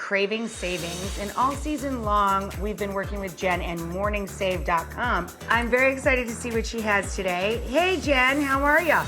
craving savings. And all season long, we've been working with Jenn and MorningSave.com. I'm very excited to see what she has today. Hey, Jenn, how are you?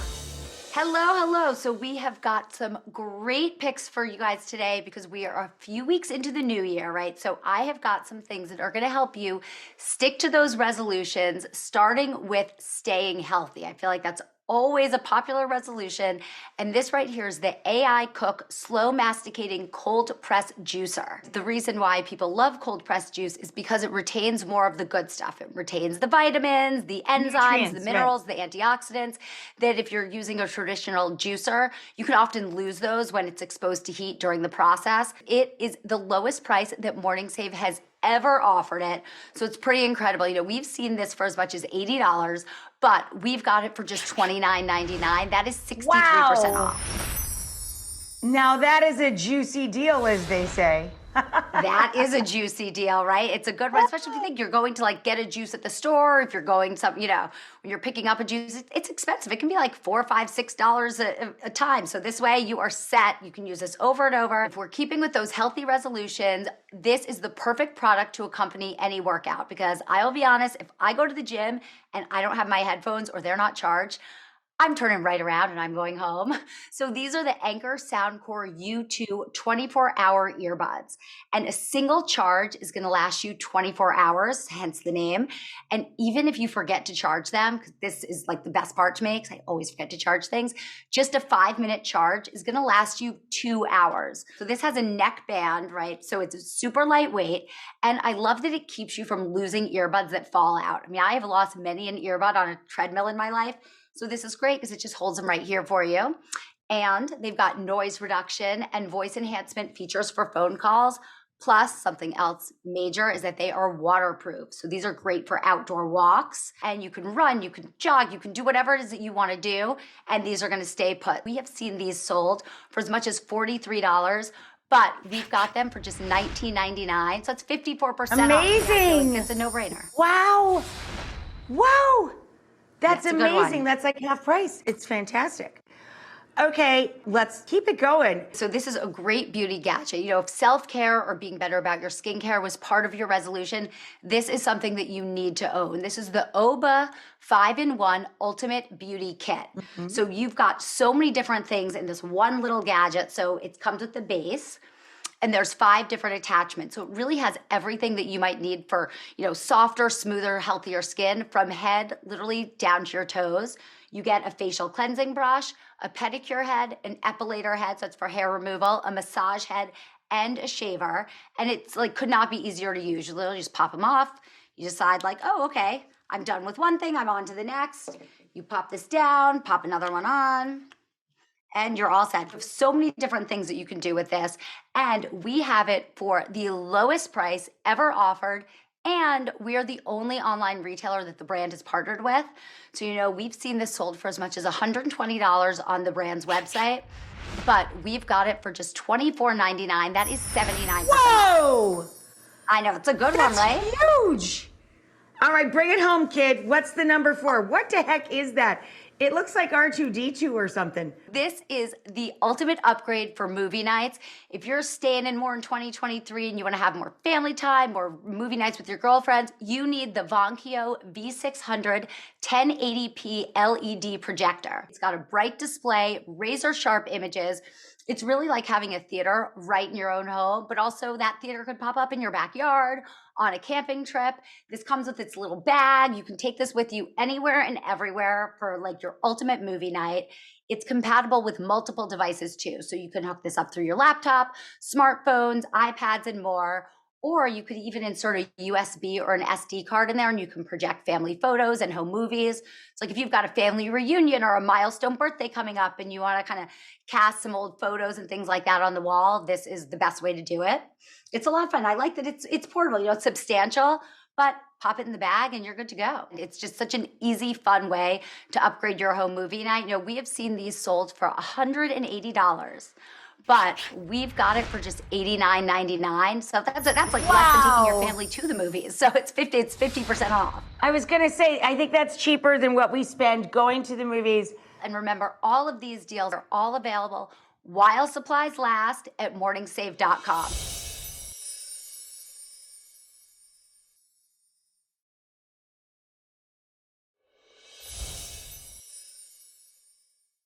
Hello. So we have got some great picks for you guys today because we are a few weeks into the new year, right? So I have got some things that are going to help you stick to those resolutions, starting with staying healthy. I feel like that's always a popular resolution. And this right here is the AI Cook Slow Masticating Cold Press Juicer. The reason why people love cold pressed juice is because it retains more of the good stuff. It retains the vitamins, the enzymes, the minerals, the antioxidants, that if you're using a traditional juicer, you can often lose those when it's exposed to heat during the process. It is the lowest price that MorningSave has ever offered it. So it's pretty incredible. You know, we've seen this for as much as $80, but we've got it for just $29.99. That is 63% off. Now that is a juicy deal, as they say. That is a juicy deal, right? It's a good one, especially if you think you're going to like get a juice at the store. If you're going some, you know, when you're picking up a juice, it's expensive. It can be like $4, $5, $6 a time. So this way you are set. You can use this over and over. If we're keeping with those healthy resolutions, this is the perfect product to accompany any workout, because I'll be honest, if I go to the gym and I don't have my headphones or they're not charged, I'm turning right around and I'm going home. So these are the Anker Soundcore U2 24-hour earbuds. And a single charge is gonna last you 24 hours, hence the name. And even if you forget to charge them, because this is like the best part to me, because I always forget to charge things, just a 5-minute charge is gonna last you 2 hours. So this has a neck band, right? So it's super lightweight. And I love that it keeps you from losing earbuds that fall out. I mean, I have lost many an earbud on a treadmill in my life. So this is great because it just holds them right here for you. And they've got noise reduction and voice enhancement features for phone calls. Plus, something else major is that they are waterproof. So these are great for outdoor walks. And you can run, you can jog, you can do whatever it is that you want to do. And these are going to stay put. We have seen these sold for as much as $43. But we've got them for just $19.99. So it's 54% Amazing. off. Like it's a no-brainer. Wow. That's amazing. One. That's like half price. It's fantastic. Okay, let's keep it going. So this is a great beauty gadget. You know, if self-care or being better about your skincare was part of your resolution, this is something that you need to own. This is the Oba 5-in-1 Ultimate Beauty Kit. Mm-hmm. So you've got so many different things in this one little gadget. So it comes with the base. And there's 5 different attachments. So it really has everything that you might need for, you know, softer, smoother, healthier skin from head literally down to your toes. You get a facial cleansing brush, a pedicure head, an epilator head, so it's for hair removal, a massage head, and a shaver. And it's like could not be easier to use. You literally just pop them off. You decide like, oh, okay, I'm done with one thing, I'm on to the next. You pop this down, pop another one on. And you're all set. You have so many different things that you can do with this. And we have it for the lowest price ever offered. And we are the only online retailer that the brand has partnered with. So, you know, we've seen this sold for as much as $120 on the brand's website. But we've got it for just $24.99. That is 79%. Whoa! I know, it's a good That's one, right? Huge. All right, bring it home, kid. What's the number for? What the heck is that? It looks like R2-D2 or something. This is the ultimate upgrade for movie nights. If you're staying in more in 2023 and you want to have more family time, more movie nights with your girlfriends, you need the Vonkyo V600 1080p LED projector. It's got a bright display, razor sharp images. It's really like having a theater right in your own home, but also that theater could pop up in your backyard, on a camping trip. This comes with its little bag. You can take this with you anywhere and everywhere for like your ultimate movie night. It's compatible with multiple devices too. So you can hook this up through your laptop, smartphones, iPads, and more. Or you could even insert a USB or an SD card in there and you can project family photos and home movies. It's like if you've got a family reunion or a milestone birthday coming up and you want to kind of cast some old photos and things like that on the wall, this is the best way to do it. It's a lot of fun. I like that it's portable, you know, it's substantial, but pop it in the bag and you're good to go. It's just such an easy, fun way to upgrade your home movie night. You know, we have seen these sold for $180. But we've got it for just $89.99. So that's like less than taking your family to the movies. So it's 50% off. I was gonna say, I think that's cheaper than what we spend going to the movies. And remember, all of these deals are all available while supplies last at MorningSave.com.